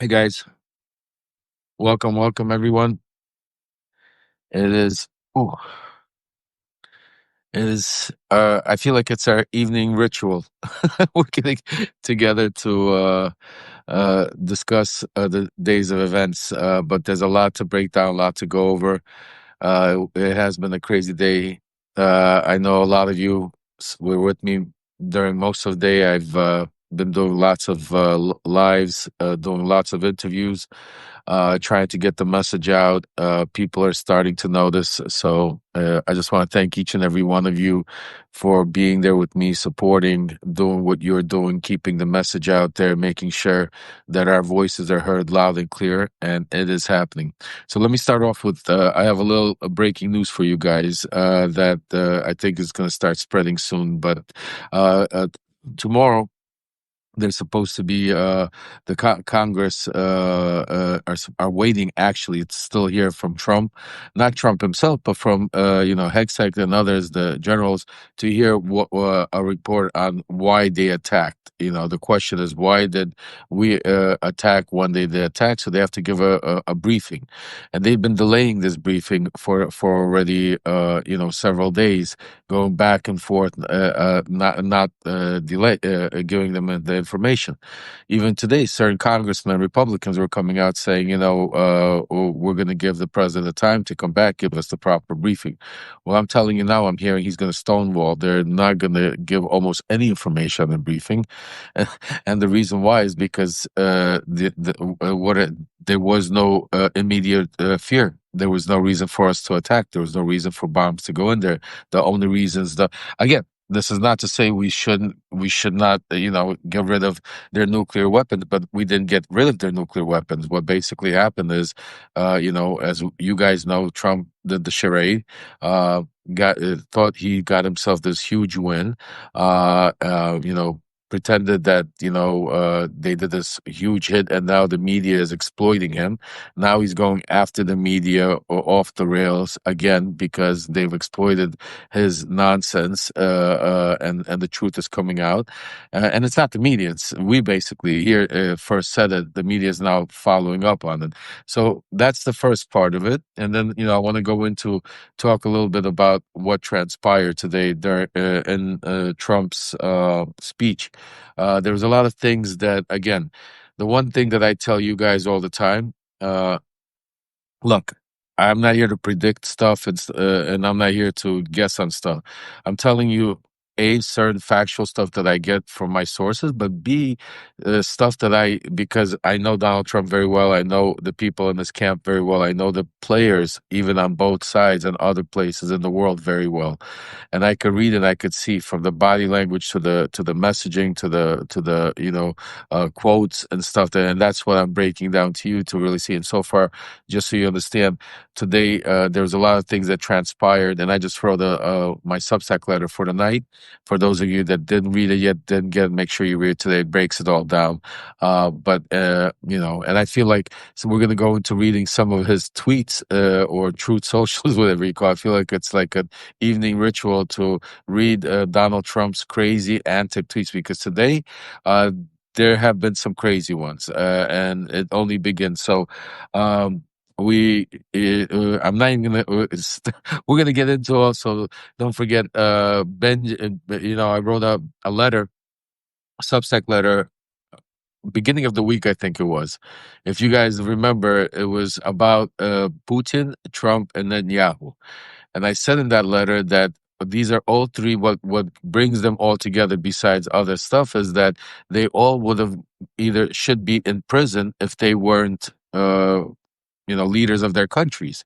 Hey guys, welcome everyone. It is, ooh, it is. I feel like it's our evening ritual. We're getting together to discuss the days of events, but there's a lot to break down, a lot to go over. It has been a crazy day. I know a lot of you were with me during most of the day. I've been doing lots of lives, doing lots of interviews, trying to get the message out. People are starting to notice. So I just want to thank each and every one of you for being there with me, supporting, doing what you're doing, keeping the message out there, making sure that our voices are heard loud and clear. And it is happening. So let me start off with I have a little breaking news for you guys that I think is going to start spreading soon. But tomorrow, there's supposed to be the Congress are waiting. Actually, it's still here from Trump, not Trump himself, but from Hegseth and others, the generals, to hear what a report on why they attacked. The question is, why did we attack when they did attack? So they have to give a briefing, and they've been delaying this briefing for already several days, going back and forth, not delay giving them the information. Even today, certain congressmen, Republicans, were coming out saying, we're going to give the president time to come back, give us the proper briefing. Well, I'm telling you now, I'm hearing he's going to stonewall. They're not going to give almost any information on the briefing, and the reason why is because there was no immediate fear. There was no reason for us to attack. There was no reason for bombs to go in there. The only reasons again, this is not to say we should not, get rid of their nuclear weapons, but we didn't get rid of their nuclear weapons. What basically happened is, as you guys know, Trump did the charade, thought he got himself this huge win, pretended that they did this huge hit, and now the media is exploiting him. Now he's going after the media or off the rails again because they've exploited his nonsense, and the truth is coming out. And it's not the media; it's we basically here first said it. The media is now following up on it. So that's the first part of it, and then I want to go into talk a little bit about what transpired today during in Trump's speech. There was a lot of things that, again, the one thing that I tell you guys all the time. Uh, Look, I'm not here to predict stuff, and I'm not here to guess on stuff. I'm telling you, A, certain factual stuff that I get from my sources, but B, stuff that because I know Donald Trump very well. I know the people in this camp very well. I know the players, even on both sides and other places in the world, very well. And I could read and I could see from the body language to the messaging to the quotes and stuff. And that's what I'm breaking down to you to really see. And so far, just so you understand, today there was a lot of things that transpired, and I just wrote my Substack letter for the night. For those of you that didn't read it yet, didn't get it, make sure you read it today. It breaks it all down. And I feel like so we're gonna go into reading some of his tweets or truth socials, whatever you call it. I feel like it's like an evening ritual to read Donald Trump's crazy antic tweets because today there have been some crazy ones, and it only begins. So we I'm not even gonna we're gonna get into also, don't forget, I wrote a letter, a Substack letter, beginning of the week, I think it was. If you guys remember, it was about Putin, Trump, and Netanyahu. And I said in that letter that these are all three. What brings them all together, besides other stuff, is that they all would have either should be in prison if they weren't leaders of their countries.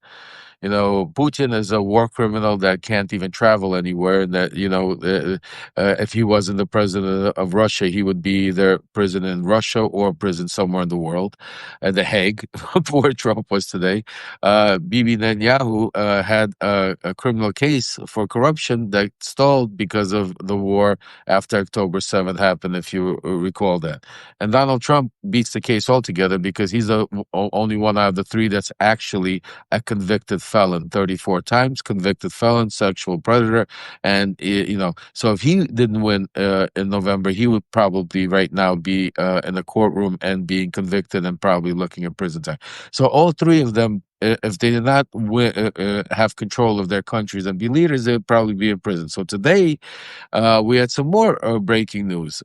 Putin is a war criminal that can't even travel anywhere. And that, if he wasn't the president of Russia, he would be either prison in Russia or prison somewhere in the world, at The Hague, where Trump was today. Bibi Netanyahu had a criminal case for corruption that stalled because of the war after October 7th happened, if you recall that. And Donald Trump beats the case altogether because he's the only one out of the three that's actually a convicted felon, 34 times, convicted felon, sexual predator. And, so if he didn't win in November, he would probably right now be in a courtroom and being convicted and probably looking at prison time. So all three of them, if they did not have control of their countries and be leaders, they would probably be in prison. So today, we had some more breaking news.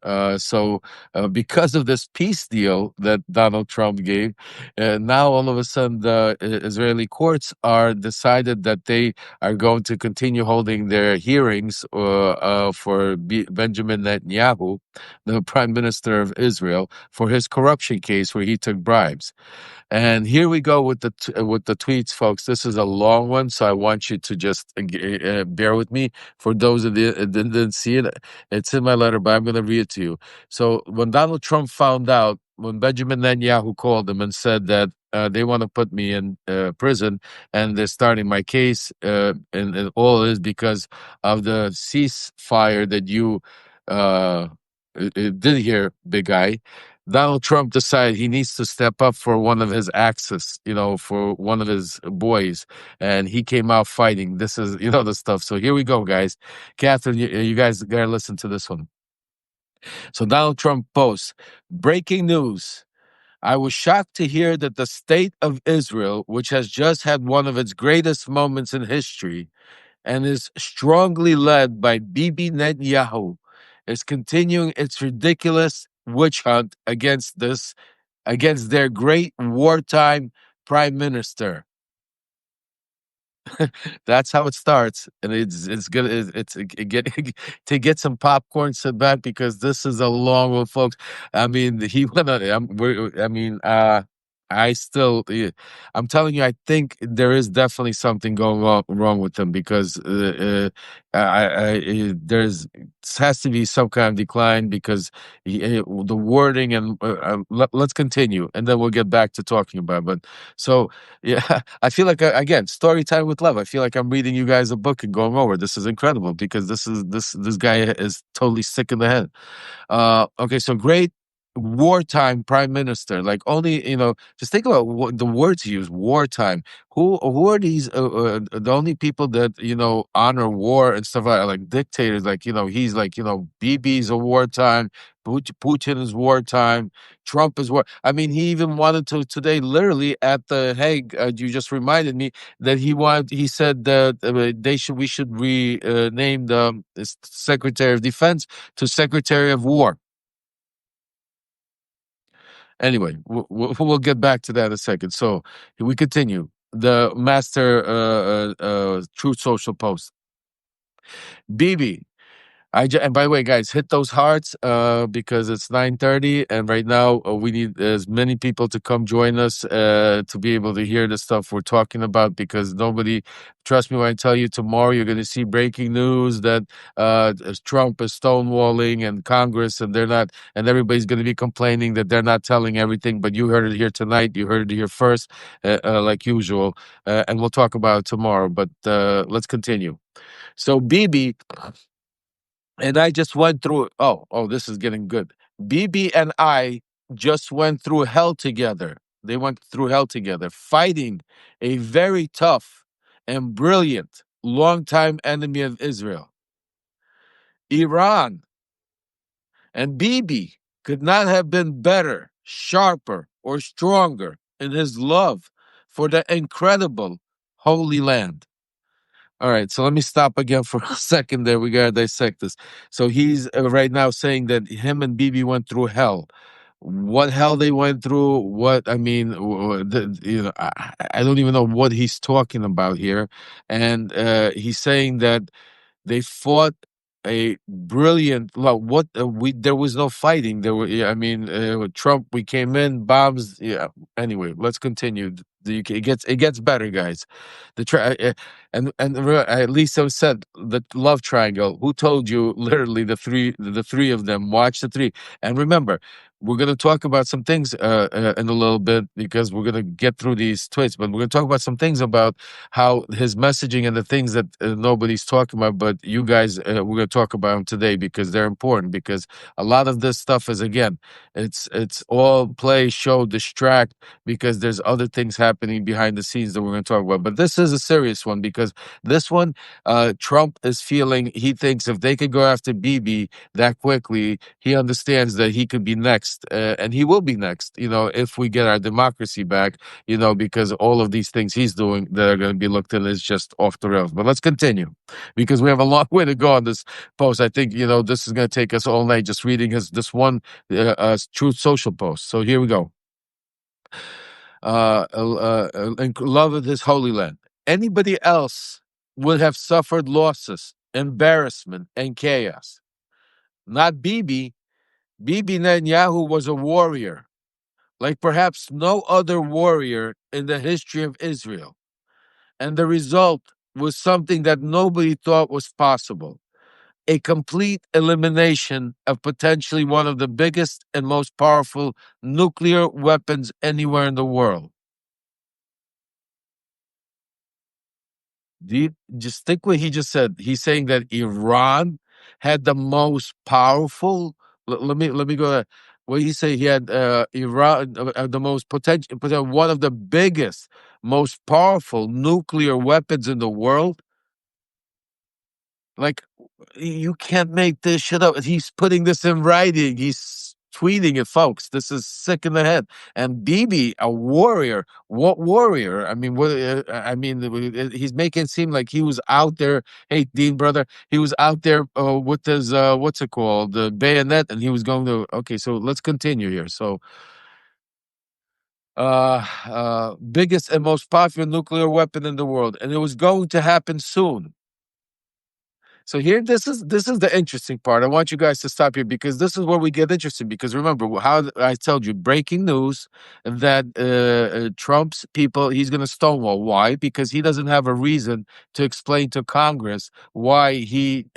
Because of this peace deal that Donald Trump gave, now all of a sudden the Israeli courts are decided that they are going to continue holding their hearings for Benjamin Netanyahu, the Prime Minister of Israel, for his corruption case where he took bribes. And here we go with the tweets, folks. This is a long one, so I want you to just bear with me. For those of you that didn't see it, it's in my letter, but I'm going to read it to you. So when Donald Trump found out, when Benjamin Netanyahu called him and said that they want to put me in prison and they're starting my case, and all is because of the ceasefire that you did here, big guy. Donald Trump decided he needs to step up for one of his axes, for one of his boys, and he came out fighting. This is, the stuff. So here we go, guys. Catherine, you guys gotta listen to this one. So Donald Trump posts, breaking news. I was shocked to hear that the state of Israel, which has just had one of its greatest moments in history and is strongly led by Bibi Netanyahu, is continuing its ridiculous witch hunt against their great wartime prime minister. That's how it starts, and it's good. Get to get some popcorn, sit back because this is a long one, folks. I mean, he went on. I mean, I still, I'm telling you, I think there is definitely something going on wrong with him because there's has to be some kind of decline because the wording and let's continue and then we'll get back to talking about it. But so yeah, I feel like again, story time with Lev. I feel like I'm reading you guys a book and going over. This is incredible because this guy is totally sick in the head. Okay, so great wartime prime minister. Like only just think about what the words he used. Wartime. Who are these? The only people that honor war and stuff like dictators. Like he's like BB's a wartime. Putin is wartime. Trump is war. I mean, he even wanted to today, literally at the Hague. You just reminded me that he wanted. He said that we should rename the Secretary of Defense to Secretary of War. Anyway, we'll get back to that in a second. So we continue. The master Truth Social post. BB, and by the way, guys, hit those hearts because it's 9:30, and right now we need as many people to come join us to be able to hear the stuff we're talking about. Because nobody, trust me when I tell you, tomorrow you're going to see breaking news that Trump is stonewalling and Congress, and they're not, and everybody's going to be complaining that they're not telling everything. But you heard it here tonight. You heard it here first, like usual, and we'll talk about it tomorrow. But let's continue. So, BB. And I just went through. Oh, this is getting good. BB and I just went through hell together. They went through hell together, fighting a very tough and brilliant longtime enemy of Israel, Iran. And BB could not have been better, sharper, or stronger in his love for the incredible Holy Land. All right, so let me stop again for a second there. We gotta dissect this. So he's right now saying that him and Bibi went through hell. What hell they went through? What I mean, I don't even know what he's talking about here. And he's saying that they fought a brilliant. Well, what we there was no fighting. There were. Yeah, I mean, with Trump, we came in bombs. Yeah. Anyway, let's continue. It gets better, guys. At least I said the love triangle. Who told you? Literally, the three of them. Watch the three, and remember. we're going to talk about some things in a little bit because we're going to get through these tweets, but we're going to talk about some things about how his messaging and the things that nobody's talking about, but you guys, we're going to talk about them today because they're important, because a lot of this stuff is, again, it's all play, show, distract, because there's other things happening behind the scenes that we're going to talk about. But this is a serious one, because this one, Trump is feeling, he thinks if they could go after Bibi that quickly, he understands that he could be next, and he will be next, if we get our democracy back, because all of these things he's doing that are going to be looked at is just off the rails. But let's continue, because we have a long way to go on this post. I think, this is going to take us all night just reading this one Truth Social post. So here we go. In love of his holy land. Anybody else would have suffered losses, embarrassment, and chaos. Not Bibi. Bibi Netanyahu was a warrior, like perhaps no other warrior in the history of Israel. And the result was something that nobody thought was possible: a complete elimination of potentially one of the biggest and most powerful nuclear weapons anywhere in the world. Do you just think what he just said? He's saying that Iran had the most powerful. Let me go there. What he say? He had Iran, the most potential, one of the biggest, most powerful nuclear weapons in the world. Like, you can't make this shit up. He's putting this in writing. He's tweeting it, folks. This is sick in the head. And Bibi, a warrior. What warrior? I mean, what? He's making it seem like he was out there. Hey, Dean, brother, he was out there with his what's it called, the bayonet, and he was going to. Okay, so let's continue here. So, biggest and most popular nuclear weapon in the world, and it was going to happen soon. So here, this is the interesting part. I want you guys to stop here, because this is where we get interesting. Because remember how I told you, breaking news, that Trump's people, he's going to stonewall. Why? Because he doesn't have a reason to explain to Congress why he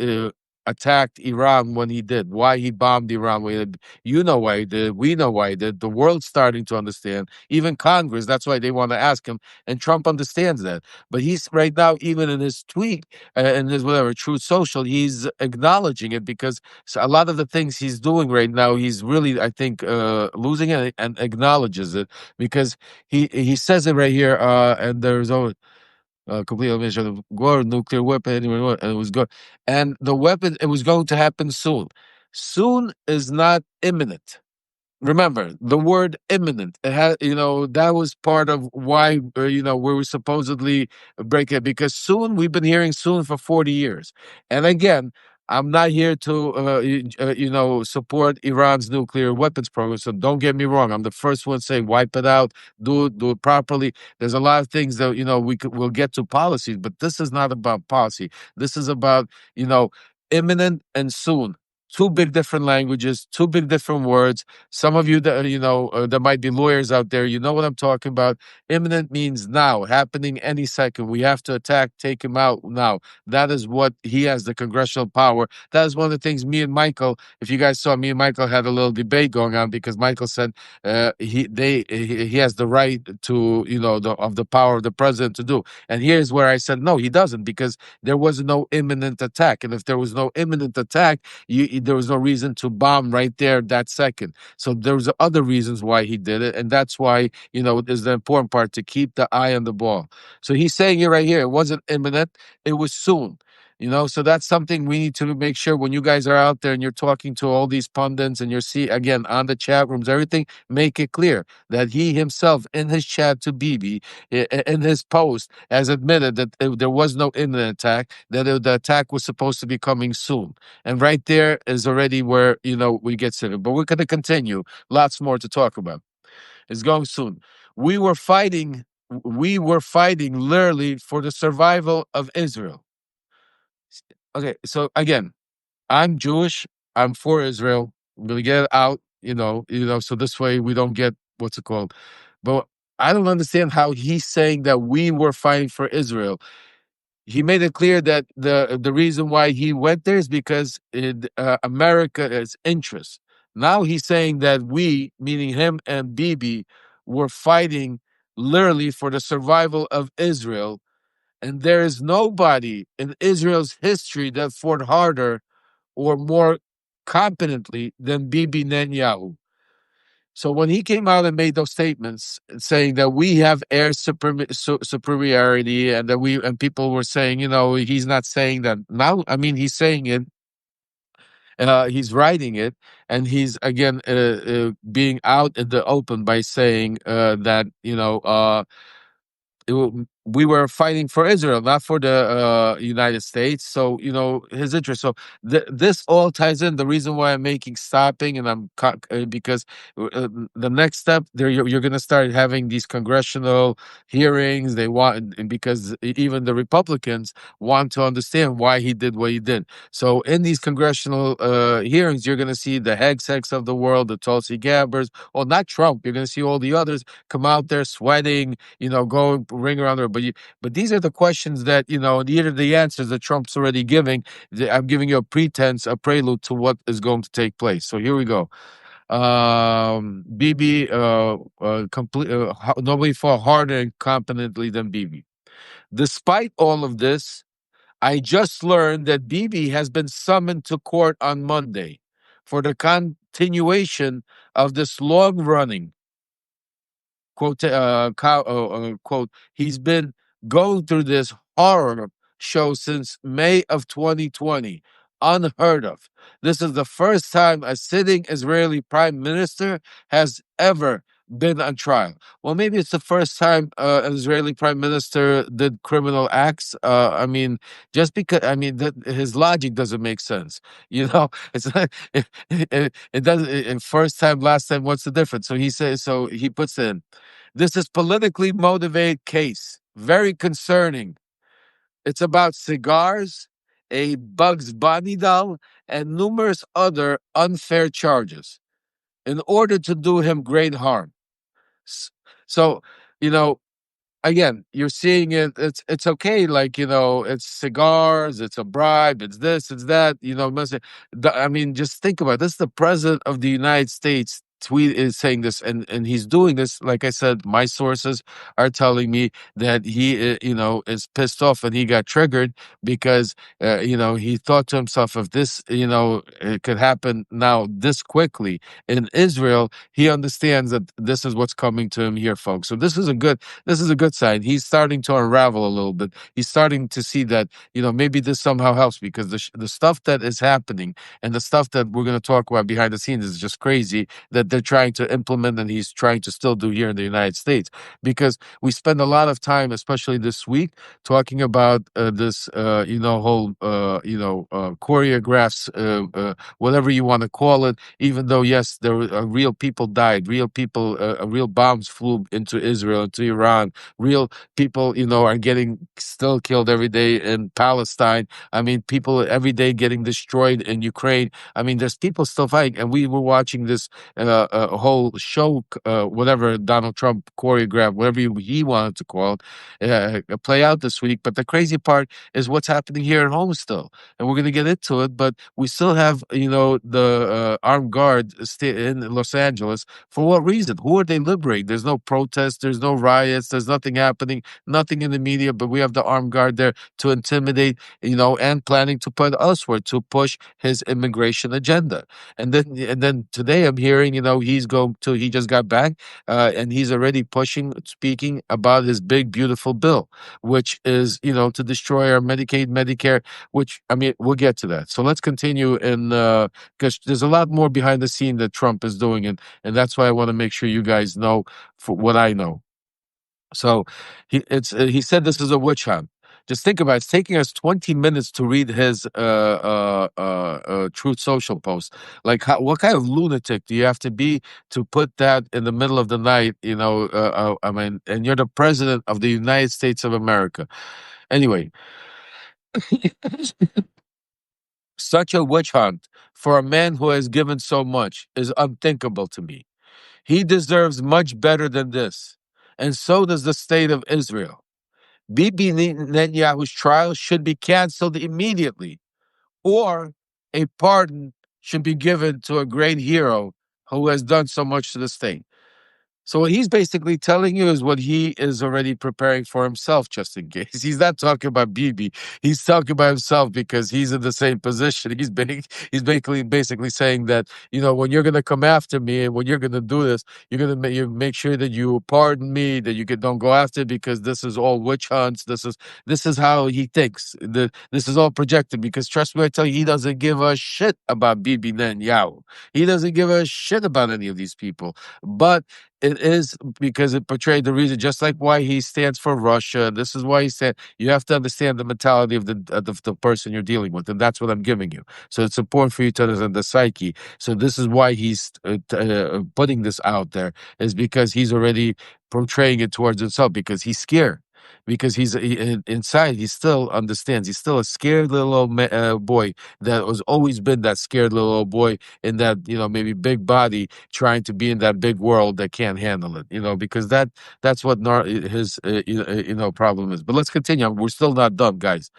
attacked Iran when he did, why he bombed Iran when he did. You know why he did. We know why he did. The world's starting to understand. Even Congress. That's why they want to ask him, and Trump understands that. But he's right now, even in his tweet and his whatever Truth Social, he's acknowledging it, because a lot of the things he's doing right now, he's really, I think, losing it, and acknowledges it, because he says it right here. And there's always complete elimination of war, nuclear weapon, anywhere, and it was good. And the weapon, it was going to happen soon. Soon is not imminent. Remember the word imminent. It had, that was part of why, we were supposedly break it, because soon, we've been hearing soon for 40 years. And again, I'm not here to, support Iran's nuclear weapons program. So don't get me wrong. I'm the first one saying wipe it out, do it properly. There's a lot of things that, we'll get to policies, but this is not about policy. This is about, imminent and soon. Two big different languages, two big different words. Some of you that there might be lawyers out there, you know what I'm talking about. Imminent means now, happening any second. We have to attack, take him out now. That is what he has, the congressional power. That is one of the things me and Michael, if you guys saw, me and Michael had a little debate going on, because Michael said he has the right to, of the power of the president to do. And here's where I said no, he doesn't, because there was no imminent attack. And if there was no imminent attack, there was no reason to bomb right there that second. So there was other reasons why he did it, and that's why, is the important part, to keep the eye on the ball. So he's saying it right here. It wasn't imminent. It was soon. So that's something we need to make sure, when you guys are out there and you're talking to all these pundits, and you're again on the chat rooms, everything, make it clear that he himself, in his chat to Bibi, in his post, has admitted that there was no imminent attack, that the attack was supposed to be coming soon. And right there is already where, we get started. But we're going to continue. Lots more to talk about. It's going soon. We were fighting literally for the survival of Israel. Okay, so again, I'm Jewish. I'm for Israel. I'm gonna get it out, so this way we don't get, what's it called. But I don't understand how he's saying that we were fighting for Israel. He made it clear that the reason why he went there is because America's interest. Now he's saying that we, meaning him and Bibi, were fighting literally for the survival of Israel. And there is nobody in Israel's history that fought harder or more competently than Bibi Netanyahu. So when he came out and made those statements saying that we have superiority, and that we, and people were saying, he's not saying that now. I mean, he's saying it. He's writing it, and he's again being out in the open by saying that we were fighting for Israel, not for the United States. So his interest. So this all ties in. The reason why I'm making stopping, and because the next step there, you're going to start having these congressional hearings. They want, and because even the Republicans want to understand why he did what he did. So in these congressional hearings, you're going to see the Hegsecks of the world, the Tulsi Gabbers. Well, not Trump. You're going to see all the others come out there sweating, go ring around there. But these are the questions that, and these are the answers that Trump's already giving. I'm giving you a pretense, a prelude to what is going to take place. So here we go. Bibi, nobody fought harder and competently than Bibi. Despite all of this, I just learned that Bibi has been summoned to court on Monday for the continuation of this long-running quote, he's been going through this horror show since May of 2020. Unheard of. This is the first time a sitting Israeli prime minister has ever been on trial. Well, maybe it's the first time an Israeli prime minister did criminal acts. I mean, just because, I mean, his logic doesn't make sense. It's not, it doesn't, first time, last time, what's the difference? So he says, so he puts in, this is politically motivated case. Very concerning. It's about cigars, a Bugs Bunny doll, and numerous other unfair charges in order to do him great harm. So, you know, again, you're seeing it. It's okay. Like, it's cigars, it's a bribe, it's this, it's that. I mean, just think about it. This is the president of the United States. Tweet is saying this, and he's doing this. Like I said, my sources are telling me that he, is pissed off and he got triggered because, he thought to himself, if this, it could happen now this quickly in Israel, he understands that this is what's coming to him here, folks. So this is a good sign. He's starting to unravel a little bit. He's starting to see that, maybe this somehow helps, because the stuff that is happening and the stuff that we're going to talk about behind the scenes is just crazy that they're trying to implement, and he's trying to still do here in the United States. Because we spend a lot of time, especially this week, talking about this, whole, choreographs, whatever you want to call it, even though, yes, there were real people died, real people, real bombs flew into Israel, into Iran. Real people, are getting still killed every day in Palestine. I mean, people every day getting destroyed in Ukraine. I mean, there's people still fighting, and we were watching this whole show, whatever Donald Trump choreographed, whatever he wanted to call it, play out this week. But the crazy part is what's happening here at home still, and we're going to get into it. But we still have, the armed guard in Los Angeles. For what reason? Who are they liberating? There's no protests. There's no riots. There's nothing happening. Nothing in the media. But we have the armed guard there to intimidate, and planning to put elsewhere to push his immigration agenda. And then today I'm hearing, he just got back, and he's already speaking about his big, beautiful bill, which is, to destroy our Medicaid, Medicare, which, I mean, we'll get to that. So let's continue, and because there's a lot more behind the scene that Trump is doing, and that's why I want to make sure you guys know for what I know. So he said this is a witch hunt. Just think about it. It's taking us 20 minutes to read his Truth Social post. Like, what kind of lunatic do you have to be to put that in the middle of the night? I mean, and you're the president of the United States of America. Anyway, such a witch hunt for a man who has given so much is unthinkable to me. He deserves much better than this, and so does the state of Israel. Bibi Netanyahu's trial should be canceled immediately, or a pardon should be given to a great hero who has done so much to the state. So what he's basically telling you is what he is already preparing for himself, just in case. He's not talking about Bibi. He's talking about himself because he's in the same position. He's basically saying that, when you're gonna come after me and when you're gonna do this, you're gonna make sure that you pardon me, that don't go after, because this is all witch hunts. This is how he thinks. This is all projected, because trust me, I tell you, he doesn't give a shit about Bibi Netanyahu. He doesn't give a shit about any of these people. But it is because it portrayed the reason, just like why he stands for Russia. This is why he said you have to understand the mentality of the person you're dealing with, and that's what I'm giving you. So it's important for you to understand the psyche. So this is why he's putting this out there, is because he's already portraying it towards himself, because he's scared. Because inside, he still understands. He's still a scared little boy that has always been that scared little old boy in that maybe big body, trying to be in that big world that can't handle it, because that's what his problem is. But let's continue. We're still not done, guys.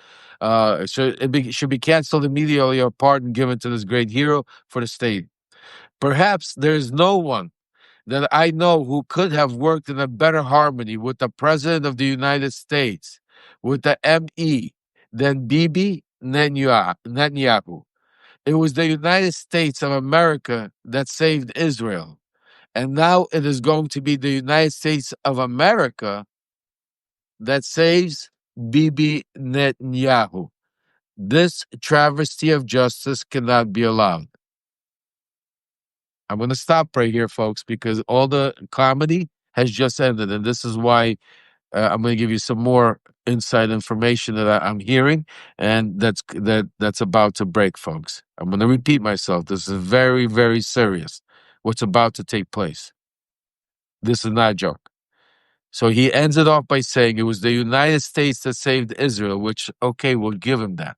Should be canceled immediately, or pardon given to this great hero for the state. Perhaps there's no one that I know who could have worked in a better harmony with the President of the United States, with the ME, than Bibi Netanyahu. It was the United States of America that saved Israel. And now it is going to be the United States of America that saves Bibi Netanyahu. This travesty of justice cannot be allowed. I'm going to stop right here, folks, because all the comedy has just ended. And this is why I'm going to give you some more inside information that I'm hearing, and that's about to break, folks. I'm going to repeat myself. This is very, very serious, what's about to take place. This is not a joke. So he ends it off by saying it was the United States that saved Israel, which, okay, we'll give him that.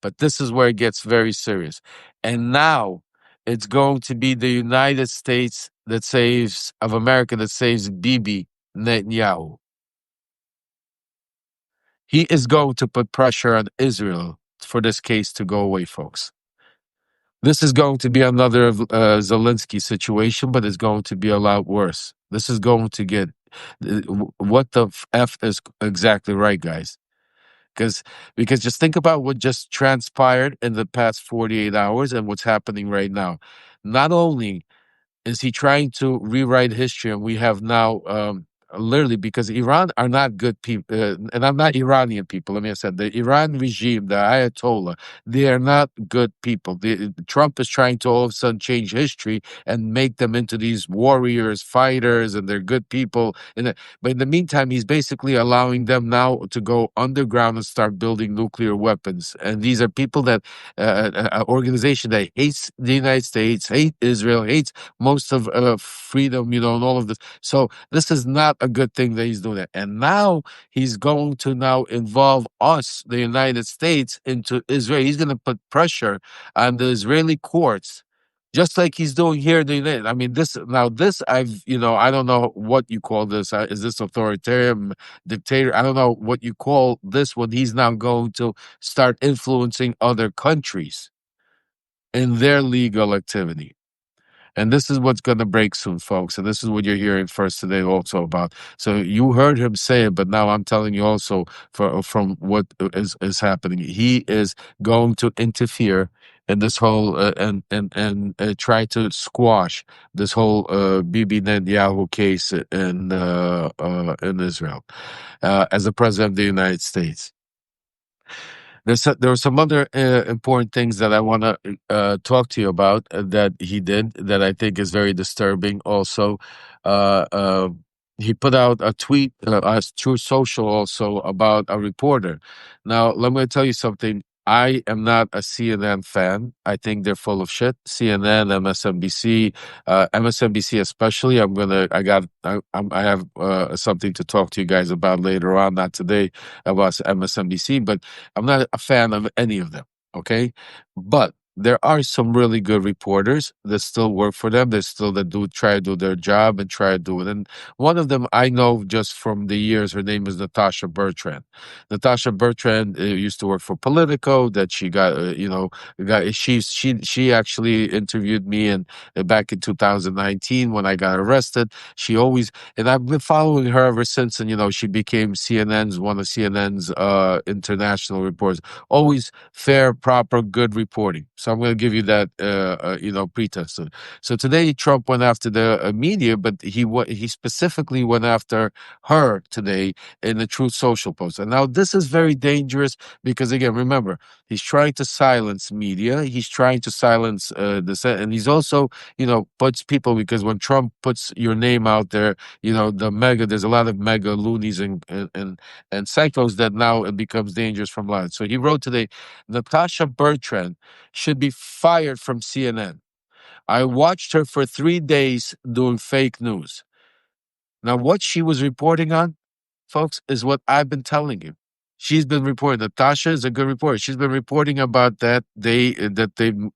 But this is where it gets very serious. And now it's going to be the United States of America that saves Bibi Netanyahu. He is going to put pressure on Israel for this case to go away, folks. This is going to be another Zelensky situation, but it's going to be a lot worse. This is going to get what the F is exactly right, guys. Because just think about what just transpired in the past 48 hours and what's happening right now. Not only is he trying to rewrite history, and we have now literally, because Iran are not good people, and I'm not Iranian people. Let me say, the Iran regime, the Ayatollah, they are not good people. Trump is trying to all of a sudden change history and make them into these warriors, fighters, and they're good people. But in the meantime, he's basically allowing them now to go underground and start building nuclear weapons. And these are people that an organization that hates the United States, hates Israel, hates most of freedom, and all of this. So this is not a good thing that he's doing that. And now he's going to now involve us, the United States, into Israel. He's going to put pressure on the Israeli courts, just like he's doing here in the United. I mean, I don't know what you call this. Is this authoritarian dictator? I don't know what you call this when he's now going to start influencing other countries in their legal activity. And this is what's going to break soon, folks. And this is what you're hearing first today also about. So you heard him say it, but now I'm telling you also from what is happening. He is going to interfere in this whole and try to squash this whole Bibi Netanyahu case in Israel as the president of the United States. There were some other important things that I want to talk to you about that he did that I think is very disturbing. Also, uh, uh, he put out a tweet on True Social also about a reporter. Now, let me tell you something. I am not a CNN fan. I think they're full of shit. CNN, MSNBC, MSNBC especially. I have something to talk to you guys about later on, not today, about MSNBC, but I'm not a fan of any of them. Okay, but there are some really good reporters that still work for them. They still that do try to do their job and try to do it. And one of them I know just from the years. Her name is Natasha Bertrand. Natasha Bertrand used to work for Politico. That she got, got she actually interviewed me and back in 2019 when I got arrested. She always and I've been following her ever since. And she became one of CNN's international reporters. Always fair, proper, good reporting. So I'm going to give you that, pretest. So today Trump went after the media, but he specifically went after her today in the Truth Social post. And now this is very dangerous because again, remember, he's trying to silence media. He's trying to silence and he's also, puts people because when Trump puts your name out there, there's a lot of mega loonies and psychos that now it becomes dangerous from life. So he wrote today, Natasha Bertrand should be fired from CNN. I watched her for 3 days doing fake news. Now, what she was reporting on, folks, is what I've been telling you. She's been reporting. Natasha is a good reporter. She's been reporting about that they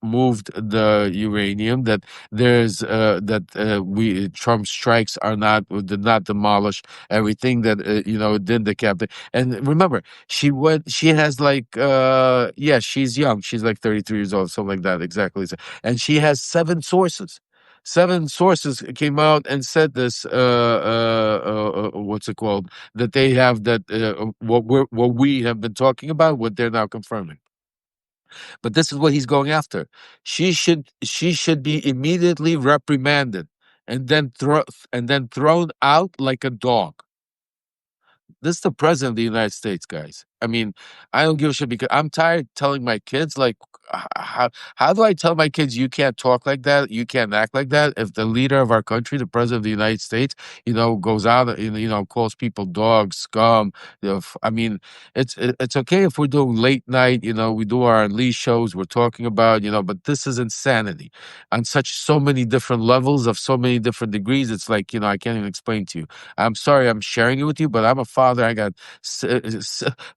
moved the uranium. That there's that we Trump strikes are not did not demolish everything. That did the captain. And remember, she went. She has like she's young. She's like 33 years old, something like that. Exactly. And she has 7 sources. 7 sources came out and said this. What's it called? That they have that what we have been talking about, what they're now confirming. But this is what he's going after. She should be immediately reprimanded and then thrown out like a dog. This is the president of the United States, guys. I mean, I don't give a shit because I'm tired telling my kids, like, how do I tell my kids you can't talk like that, you can't act like that if the leader of our country, the president of the United States, goes out and calls people dogs, scum. I mean, it's okay if we're doing late night, we do our unleash shows, we're talking about, but this is insanity on so many different levels of so many different degrees. It's like I can't even explain to you. I'm sorry I'm sharing it with you, but I'm a father. I got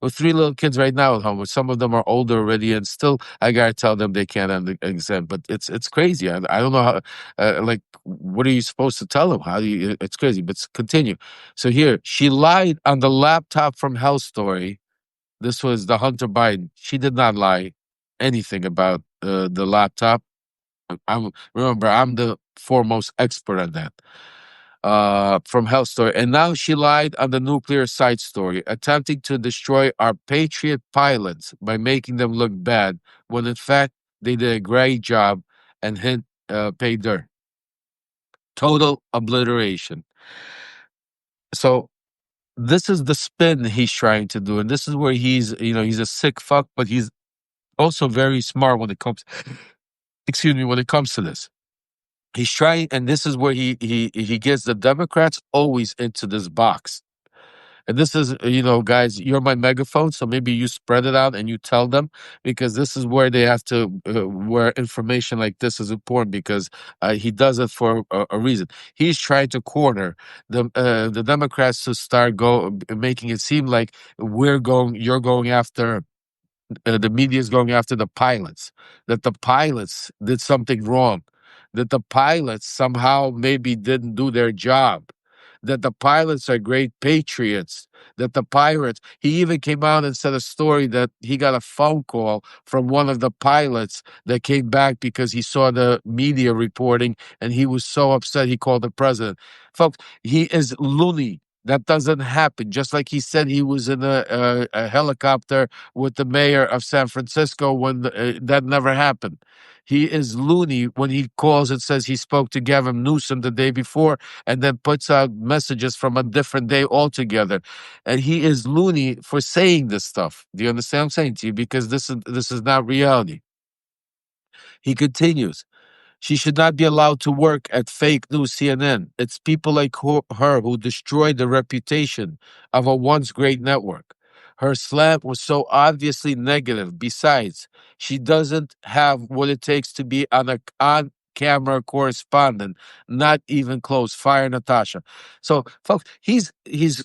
with 3 little kids right now at home. Some of them are older already, and still I gotta tell them they can't exempt. But it's crazy. I don't know how. Like, what are you supposed to tell them? How do you? It's crazy. But continue. So here, she lied on the laptop from Hell Story. This was the Hunter Biden. She did not lie anything about the laptop. Remember, I'm the foremost expert on that from Health Story. And now she lied on the nuclear site story, attempting to destroy our Patriot pilots by making them look bad, when in fact they did a great job and hint paid dirt. Total obliteration. So this is the spin he's trying to do. And this is where he's a sick fuck, but he's also very smart when it comes, excuse me, when it comes to this. He's trying, and this is where he gets the Democrats always into this box. And this is, guys, you're my megaphone, so maybe you spread it out and you tell them, because this is where they have to, where information like this is important, because he does it for a reason. He's trying to corner the Democrats to start making it seem like you're going after the media is going after the pilots, that the pilots did something wrong, that the pilots somehow maybe didn't do their job, that the pilots are great patriots, that the pirates, he even came out and said a story that he got a phone call from one of the pilots that came back because he saw the media reporting and he was so upset he called the president. Folks, he is loony. That doesn't happen. Just like he said he was in a helicopter with the mayor of San Francisco when that never happened. He is loony when he calls and says he spoke to Gavin Newsom the day before and then puts out messages from a different day altogether. And he is loony for saying this stuff. Do you understand what I'm saying to you? Because this is not reality. He continues. She should not be allowed to work at fake news CNN. It's people like her who destroyed the reputation of a once great network. Her slant was so obviously negative. Besides, she doesn't have what it takes to be on camera correspondent, not even close. Fire Natasha. So, folks, he's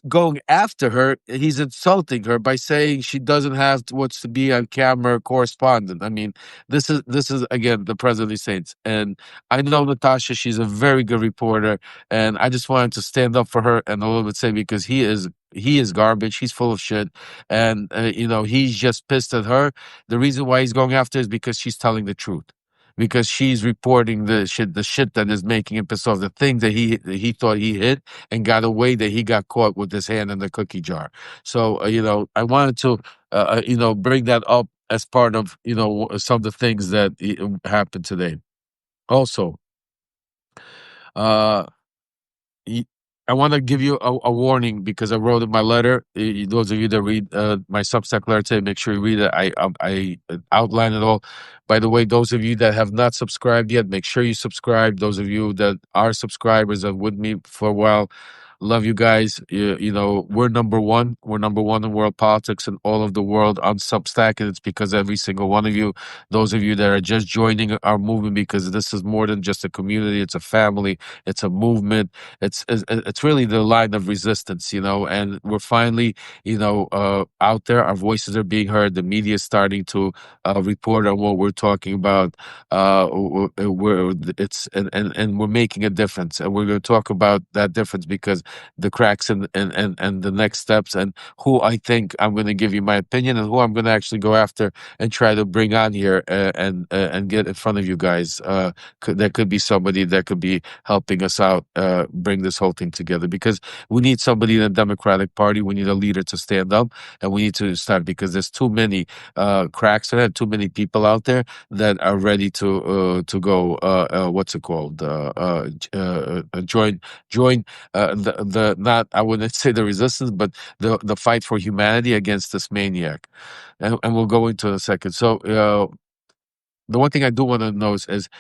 going after her. He's insulting her by saying she doesn't have what's to be on camera correspondent. I mean, this is again the president of the Saints, and I know Natasha. She's a very good reporter, and I just wanted to stand up for her and a little bit say because he is garbage. He's full of shit, and he's just pissed at her. The reason why he's going after is because she's telling the truth. Because she's reporting the shit that is making him pissed off, the thing that he thought he hid and got away, that he got caught with his hand in the cookie jar. So I wanted to bring that up as part of some of the things that happened today. Also, uh, y- I want to give you a warning because I wrote in my letter. Those of you that read my Substack letter today, make sure you read it. I outline it all. By the way, those of you that have not subscribed yet, make sure you subscribe. Those of you that are subscribers and with me for a while, love you guys. We're number one. We're number one in world politics and all of the world on Substack, and it's because every single one of you, those of you that are just joining our movement, because this is more than just a community. It's a family. It's a movement. It's really the line of resistance, and we're finally, out there. Our voices are being heard. The media is starting to report on what we're talking about. And we're making a difference, and we're going to talk about that difference because the cracks and the next steps, and who I think I'm going to give you my opinion, and who I'm going to actually go after and try to bring on here and get in front of you guys. There could be somebody that could be helping us out, bring this whole thing together, because we need somebody in the Democratic Party. We need a leader to stand up, and we need to start, because there's too many cracks and too many people out there that are ready to go. What's it called? Join the not, I wouldn't say the resistance, but the fight for humanity against this maniac, and we'll go into it in a second. So the one thing I do want to know is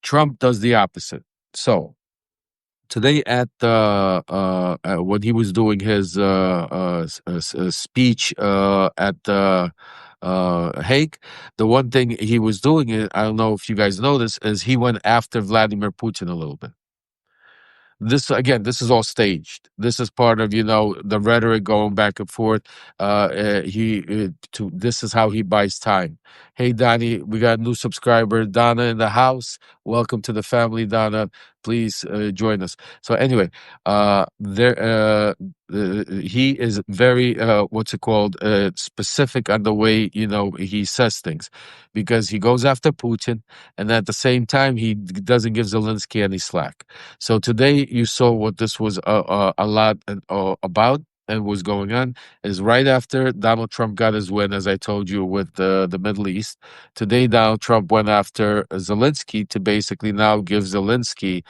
Trump does the opposite. So today at when he was doing his speech at Hague, the one thing he was doing, I don't know if you guys know this, is he went after Vladimir Putin a little bit. This is all staged. This is part of the rhetoric going back and forth. This is how he buys time. Hey Donnie, we got a new subscriber, Donna, in the house. Welcome to the family, Donna. Please join us. So anyway, he is very what's it called, specific on the way he says things, because he goes after Putin, and at the same time he doesn't give Zelensky any slack. So today you saw what this was a lot about and was going on is right after Donald Trump got his win, as I told you, with the Middle East. Today, Donald Trump went after Zelensky to basically now give Zelensky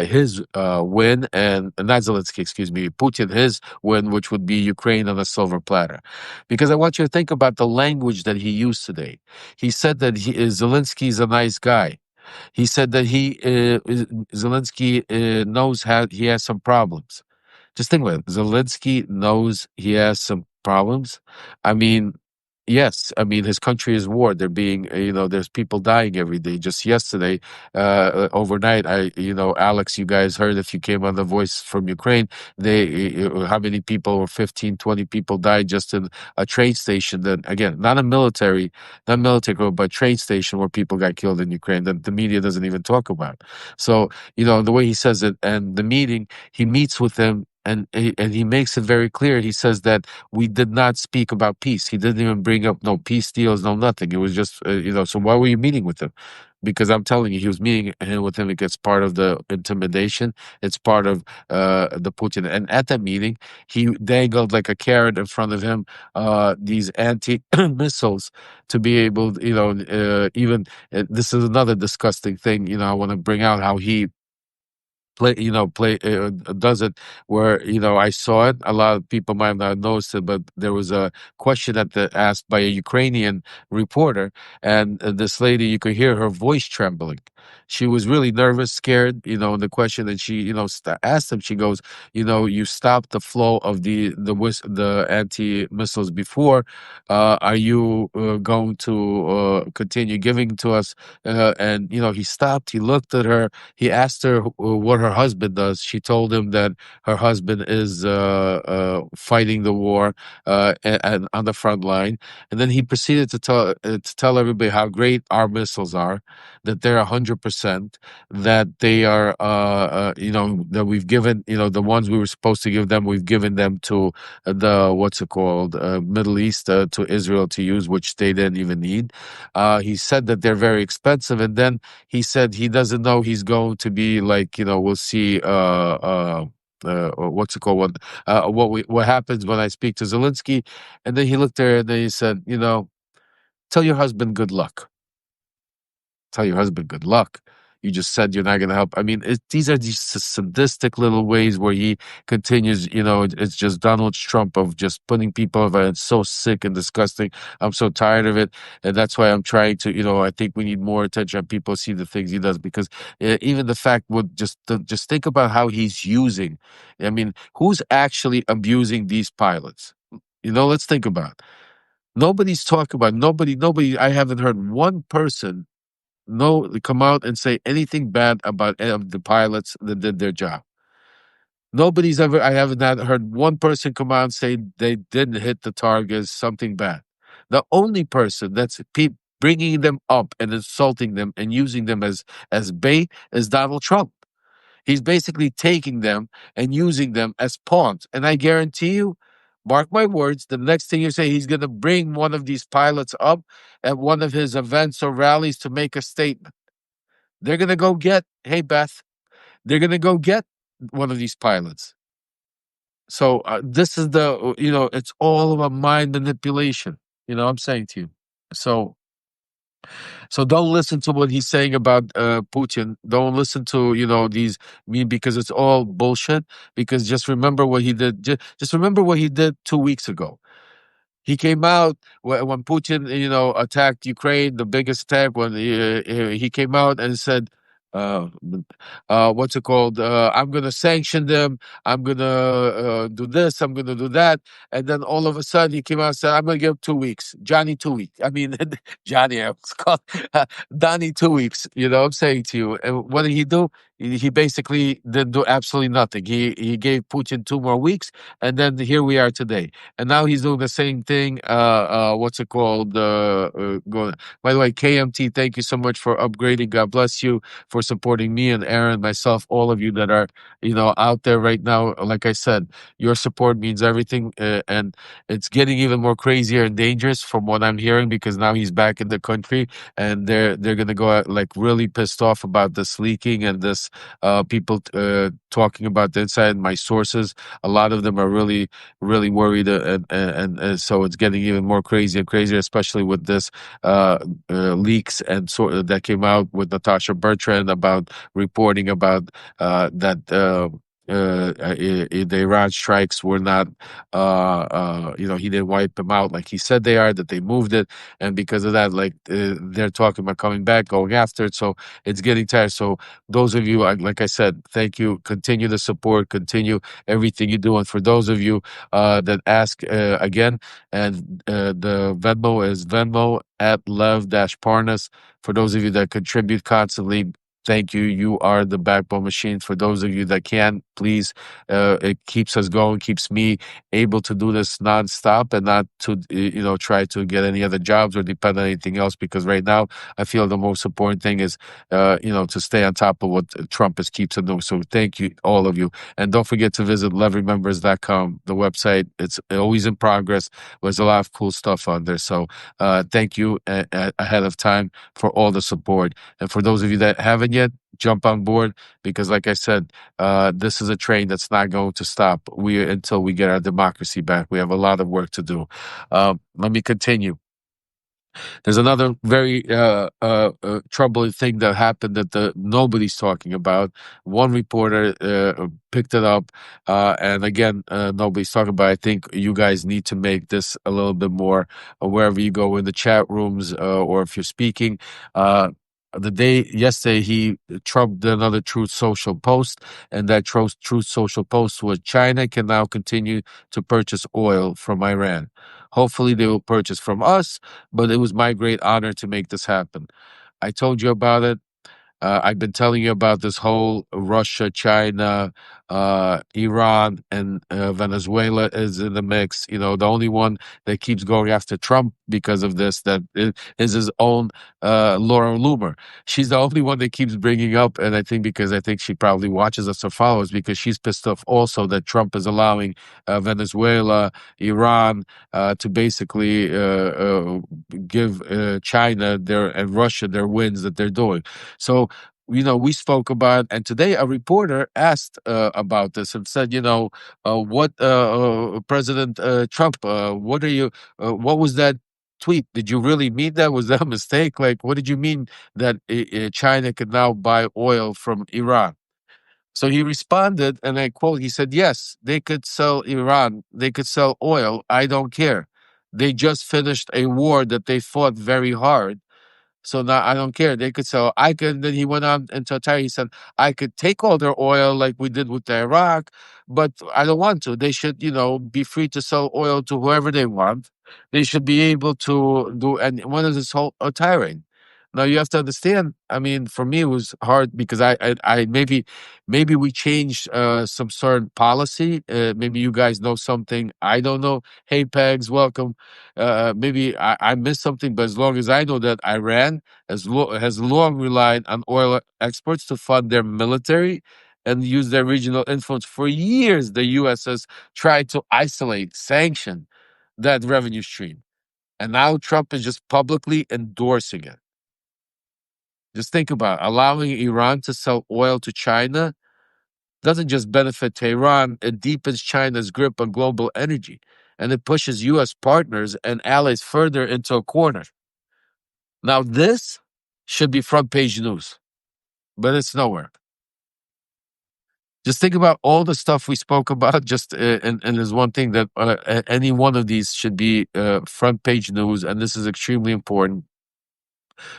his win, and not Zelensky, excuse me, Putin his win, which would be Ukraine on a silver platter. Because I want you to think about the language that he used today. He said that Zelensky is a nice guy. He said that Zelensky knows he has some problems. Just think about it. Zelensky knows he has some problems. I mean, yes. I mean, his country is war. They're being, there's people dying every day. Just yesterday, overnight, Alex, you guys heard, if you came on The Voice from Ukraine, how many people, or 15, 20 people died just in a train station. That, again, not military, but train station where people got killed in Ukraine that the media doesn't even talk about. So, the way he says it, and the meeting, he meets with them. And he makes it very clear. He says that we did not speak about peace. He didn't even bring up no peace deals, no nothing. It was just, so why were you meeting with him? Because I'm telling you, he was meeting with him. It gets part of the intimidation. It's part of the Putin. And at that meeting, he dangled like a carrot in front of him these anti-missiles to be able, even, this is another disgusting thing, I want to bring out how he does it, where I saw it. A lot of people might not notice it, but there was a question asked by a Ukrainian reporter, and this lady, you could hear her voice trembling. she was really nervous, scared, in the question, and she, asked him. She goes, you stopped the flow of the anti missiles before. Are you going to continue giving to us? And he stopped. He looked at her. He asked her what her husband does. She told him that her husband is fighting the war and on the front line. And then he proceeded to tell everybody how great our missiles are, that they're 100%, that they are, that we've given, the ones we were supposed to give them, we've given them to the what's it called, Middle East, to Israel to use, which they didn't even need. He said that they're very expensive, and then he said he doesn't know he's going to be like, we'll see. What's it called? What happens when I speak to Zelensky? And then he looked at her and then he said, tell your husband good luck. Tell your husband good luck. You just said you're not going to help. I mean, these are these sadistic little ways where he continues. It's just Donald Trump of just putting people over. It's so sick and disgusting. I'm so tired of it, and that's why I'm trying to. I think we need more attention. People see the things he does because even the fact would just think about how he's using. I mean, who's actually abusing these pilots? Let's think about it. Nobody's talking about nobody. I haven't heard one person come out and say anything bad about any of the pilots that did their job. I haven't heard one person come out and say they didn't hit the targets, something bad. The only person that's bringing them up and insulting them and using them as bait is Donald Trump. He's basically taking them and using them as pawns. And I guarantee you, mark my words, the next thing you say, he's going to bring one of these pilots up at one of his events or rallies to make a statement. They're going to go get, hey, Beth, they're going to go get one of these pilots. So this is it's all about mind manipulation. I'm saying to you. So don't listen to what he's saying about Putin. Don't listen to because it's all bullshit. Because just remember what he did. Just remember what he did 2 weeks ago. He came out when Putin, attacked Ukraine, the biggest attack. When he came out and said, uh, "What's it called? I'm going to sanction them. I'm going to do this. I'm going to do that." And then all of a sudden, he came out and said, "I'm going to give 2 weeks, Johnny 2 weeks." I mean, Johnny, I was called Donnie 2 weeks. I'm saying to you, and what did he do? He basically didn't do absolutely nothing. He gave Putin 2 more weeks, and then here we are today. And now he's doing the same thing. What's it called? By the way, KMT, thank you so much for upgrading. God bless you for supporting me and Aaron, myself, all of you that are, out there right now. Like I said, your support means everything. And it's getting even more crazier and dangerous from what I'm hearing because now he's back in the country and they're going to go out like really pissed off about this leaking and this people talking about the inside. My sources, a lot of them are really worried, and so it's getting even more crazy and crazier, especially with this leaks and that came out with Natasha Bertrand about reporting about that. The Iran strikes were not, he didn't wipe them out like he said they are, that they moved it. And because of that, like they're talking about coming back, going after it. So it's getting tired. So those of you, like I said, thank you. Continue the support, continue everything you do. And for those of you that ask again, and the Venmo is Venmo at Lev-Parnas. For those of you that contribute constantly, thank you. You are the backbone machine. For those of you that can, please, it keeps us going, keeps me able to do this nonstop and not to, try to get any other jobs or depend on anything else. Because right now, I feel the most important thing is, to stay on top of what Trump keeps on doing. So thank you, all of you. And don't forget to visit leverymembers.com, the website. It's always in progress. There's a lot of cool stuff on there. So thank you ahead of time for all the support. And for those of you that haven't yet, jump on board because, like I said, this is a train that's not going to stop until we get our democracy back. We have a lot of work to do. Let me continue. There's another very troubling thing that happened that nobody's talking about. One reporter picked it up, and again, nobody's talking about it. I think you guys need to make this a little bit more wherever you go in the chat rooms or if you're speaking. the day yesterday, Trump did another Truth Social post, and that Truth Social post was China can now continue to purchase oil from Iran. Hopefully, they will purchase from us, but it was my great honor to make this happen. I told you about it. I've been telling you about this whole Russia, China, Iran, and Venezuela is in the mix. You know, the only one that keeps going after Trump because of this is his own Laura Loomer. She's the only one that keeps bringing up, and I think because I think she probably watches us or follows because she's pissed off also that Trump is allowing Venezuela, Iran to basically give China their and Russia their wins that they're doing. So, we spoke about, and today a reporter asked about this and said, what President Trump, what was that tweet? Did you really mean that? Was that a mistake? Like, what did you mean that China could now buy oil from Iran? So he responded, and I quote, he said, yes, they could sell Iran, they could sell oil. I don't care. They just finished a war that they fought very hard, so now I don't care. They could sell. I could. Then he went on into a he said, I could take all their oil like we did with Iraq, but I don't want to. They should, be free to sell oil to whoever they want. They should be able to do. And what is this whole tirade? Now you have to understand. I mean, for me, it was hard because I maybe we changed some certain policy. Maybe you guys know something I don't know. Hey, Pegs, welcome. Maybe I missed something, but as long as I know that Iran has long relied on oil exports to fund their military and use their regional influence for years, the U.S. has tried to isolate, sanction that revenue stream, and now Trump is just publicly endorsing it. Just think about it. Allowing Iran to sell oil to China doesn't just benefit Tehran, it deepens China's grip on global energy, and it pushes U.S. partners and allies further into a corner. Now, this should be front page news, but it's nowhere. Just think about all the stuff we spoke about. And there's one thing that any one of these should be front page news, and this is extremely important.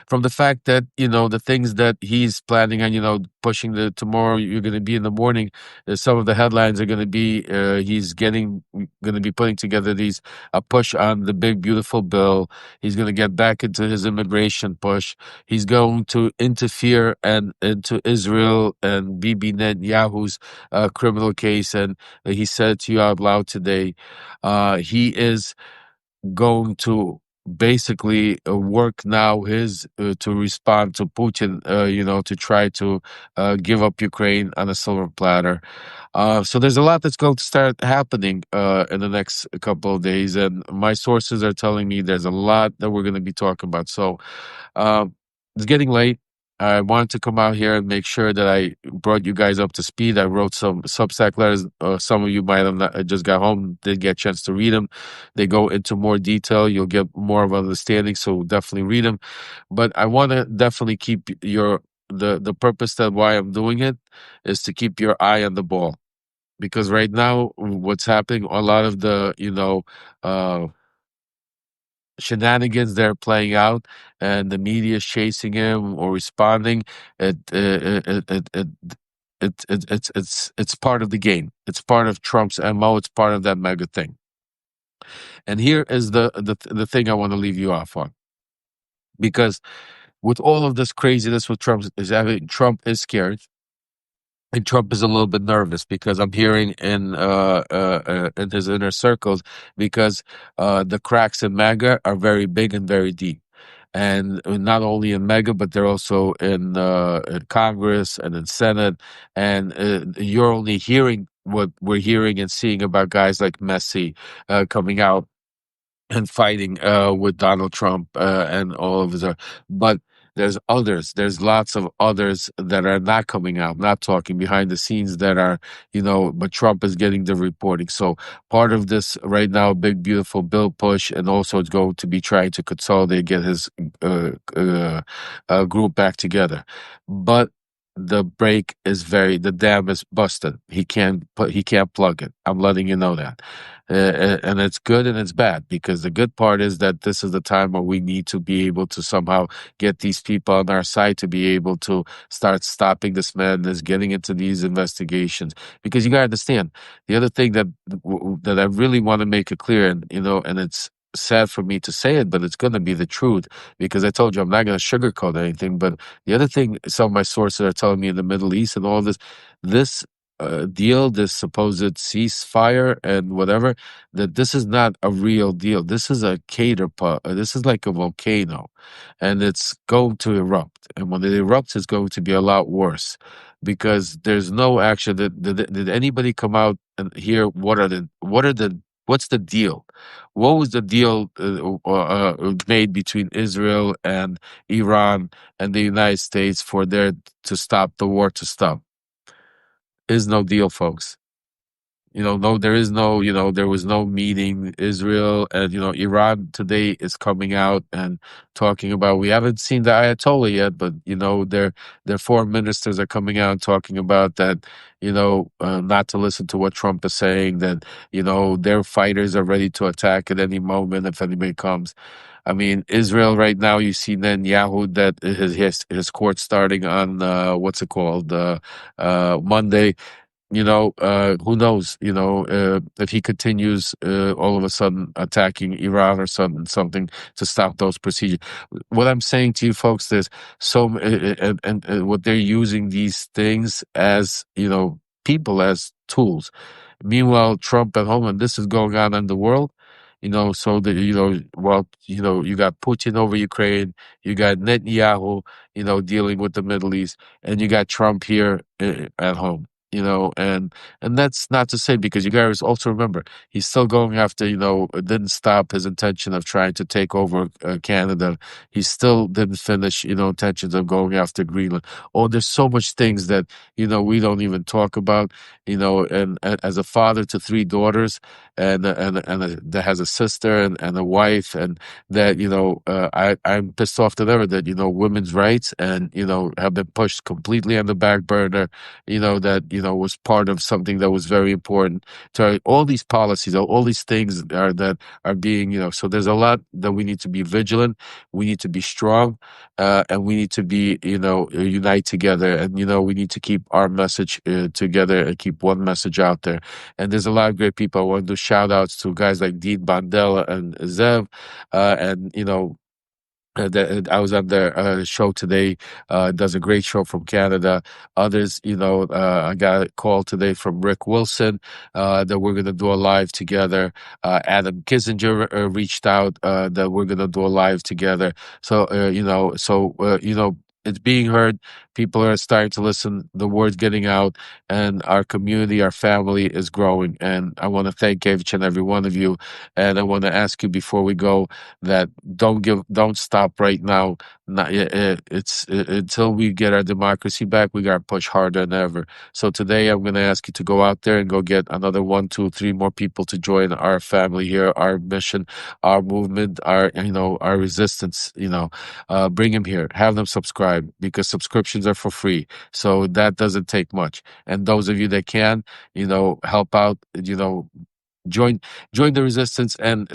From the fact that the things that he's planning on, pushing the tomorrow you're going to be in the morning, some of the headlines are going to be he's going to be putting together these a push on the big beautiful bill. He's going to get back into his immigration push. He's going to interfere and into Israel and Bibi Netanyahu's criminal case, and he said it to you out loud today. He is going to basically work now his to respond to Putin, to try to give up Ukraine on a silver platter. So there's a lot that's going to start happening in the next couple of days, and my sources are telling me there's a lot that we're going to be talking about. So it's getting late. I wanted to come out here and make sure that I brought you guys up to speed. I wrote some Substack letters. Some of you might have not, just got home, didn't get a chance to read them. They go into more detail. You'll get more of an understanding, so definitely read them. But I want to definitely keep the purpose that why I'm doing it is to keep your eye on the ball. Because right now, what's happening, a lot of the, shenanigans they're playing out and the media is chasing him or responding, it, it's part of the game. It's part of Trump's MO. It's part of that mega thing. And here is the thing I want to leave you off on, because with all of this craziness with Trump is scared. And Trump is a little bit nervous because I'm hearing in his inner circles, because the cracks in MAGA are very big and very deep, and not only in MAGA, but they're also in Congress and in Senate, and you're only hearing what we're hearing and seeing about guys like Messi coming out and fighting with Donald Trump and all of his, but there's others. There's lots of others that are not coming out, not talking behind the scenes that are, but Trump is getting the reporting. So part of this right now, big, beautiful bill push, and also it's going to be trying to consolidate, get his group back together. But the brake is the dam is busted. He can't plug it. I'm letting you know that. And it's good and it's bad, because the good part is that this is the time where we need to be able to somehow get these people on our side to be able to start stopping this madness, getting into these investigations. Because you gotta understand, the other thing that I really want to make it clear, and and it's sad for me to say it, but it's going to be the truth, because I told you I'm not going to sugarcoat anything. But the other thing, some of my sources are telling me in the Middle East and all this deal, this supposed ceasefire and whatever, that this is not a real deal. This is a this is like a volcano, and it's going to erupt. And when it erupts, it's going to be a lot worse, because there's no action. Did anybody come out and hear what's the deal? What was the deal made between Israel and Iran and the United States for there to stop the war to stop? Is no deal, folks. No, there is no, there was no meeting. Israel and, Iran today is coming out and talking about, we haven't seen the Ayatollah yet, but, their foreign ministers are coming out and talking about that, not to listen to what Trump is saying, that, their fighters are ready to attack at any moment if anybody comes. I mean, Israel right now, you see Netanyahu, that his court starting on, what's it called, Monday. Who knows, if he continues all of a sudden attacking Iran or something to stop those procedures. What I'm saying to you folks is, and what they're using these things as, people as tools. Meanwhile, Trump at home, and this is going on in the world, so that, you got Putin over Ukraine, you got Netanyahu, dealing with the Middle East, and you got Trump here at home. And that's not to say, because you guys also remember, he's still going after, it didn't stop his intention of trying to take over Canada. He still didn't finish, intentions of going after Greenland. Oh, there's so much things that, we don't even talk about, and as a father to three daughters, that has a sister and a wife, and that, I'm pissed off than ever that, women's rights and, have been pushed completely on the back burner, that, was part of something that was very important to all these policies, all these things that are being, so there's a lot that we need to be vigilant. We need to be strong, and we need to be, unite together. And, we need to keep our message together and keep one message out there. And there's a lot of great people. I want to do shout outs to guys like Dean Bandela and Zev, and, I was on their show today. Does a great show from Canada. Others, I got a call today from Rick Wilson that we're going to do a live together. Adam Kissinger reached out that we're going to do a live together. So, it's being heard. People are starting to listen. The word's getting out, and our community, our family is growing. And I want to thank each and every one of you. And I want to ask you before we go that don't stop right now. Not, it's until we get our democracy back, we got to push harder than ever. So today, I'm going to ask you to go out there and go get another 1, 2, 3 more people to join our family here, our mission, our movement, our resistance. Bring them here, have them subscribe, because subscriptions are for free. So that doesn't take much. And those of you that can, help out, join the resistance and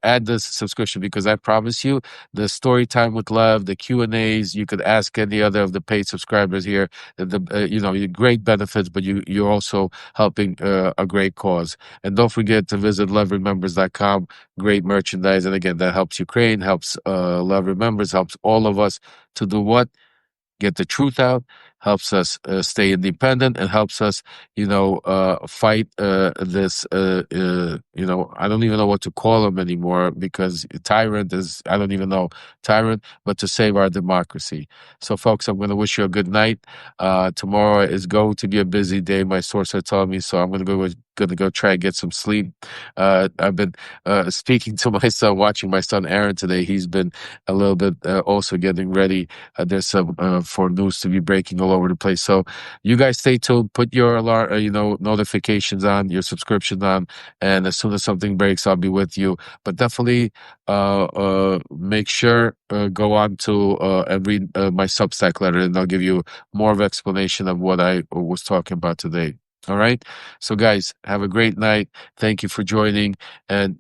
add this subscription, because I promise you, the story time with Lev, the Q&As, you could ask any other of the paid subscribers here, you great benefits, but you're also helping a great cause. And don't forget to visit loveremembers.com. Great merchandise, and again, that helps Ukraine, helps Love Remembers, helps all of us to do what? Get the truth out, helps us stay independent, and helps us, fight this, I don't even know what to call him anymore, because tyrant is, I don't even know, tyrant, but to save our democracy. So, folks, I'm going to wish you a good night. Tomorrow is going to be a busy day. My source had told me, so I'm going to go try and get some sleep. I've been speaking to my son, watching my son Aaron today. He's been a little bit also getting ready. There's some for news to be breaking all over the place. So you guys stay tuned. Put your alarm, notifications on, your subscriptions on, and as soon as something breaks, I'll be with you. But definitely make sure go on to and read my Substack letter, and I'll give you more of explanation of what I was talking about today. All right. So, guys, have a great night. Thank you for joining. And,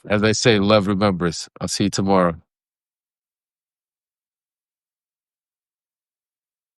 as I say, love remembers. I'll see you tomorrow.